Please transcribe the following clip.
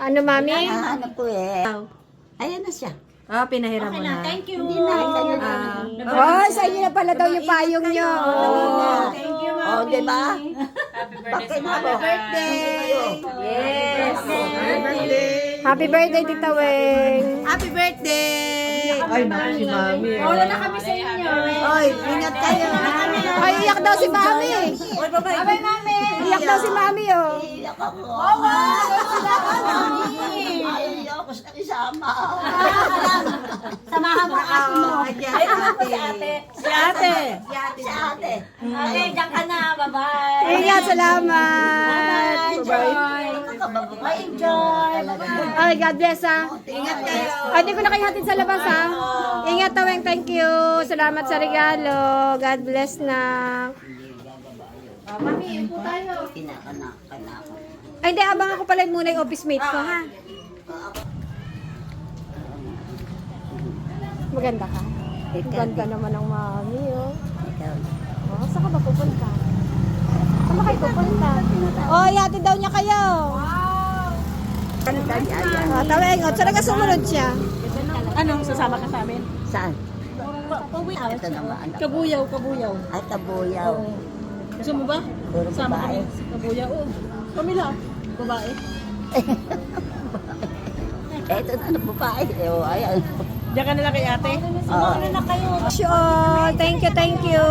Ano, mami? Nahanap ko eh. Ayan na siya. Ah, pinahiram mo na. Thank you. Hindi na, sa'yo na. Oh, sa inyo na pala daw yung payong nyo. Thank you, Mami. Oh, di ba? Happy birthday, Bakit ako? Yes. Happy birthday, Tita Weng. Happy birthday! Ay, naku si Mami. Wala na kami sa inyo. Oy, ingat kayo. Ay, iyak daw si Mami. Oy, bye-bye. Bye, Mami. Iyak daw si Mami, oh. Iyak ako. Mami. Ayaw ako sa isama. Samahan mo ate mo. Ay, ako po si ate. Si ate. Si ate. Ate, diyan ka na. Bye-bye. Ingat, salamat. Enjoy. Enjoy. Bye-bye. Ay, God bless, ha. Ingat kayo. Ay, hindi ko na kayo hatid sa labas, ha. Ingat, Taweng. Thank you. Salamat sa regalo. God bless na. Kinakanak ako. Ay, hindi. Abang ako pala muna yung office mate ko, ha. Maganda ka. Ganda naman ng mami, oh. Ikaw. Oh, saan ka ba pupunta? Saan ba kayo pupunta? Oh, yati daw niya kayo. Oh, Taweng. Oh, talaga sumunod siya. Anong sasama ka sa amin? Saan? Ito naman. Kabuyaw, kabuyaw. Ay, kabuyaw. Gusto mo ba? Puro Sama babae. kami sa kabuyaw. Oh, Pamila. Babae. Ito na ang babae. Oh, ayan. Diyan ka nila kay ate. Oh. Sure. Thank you, thank you.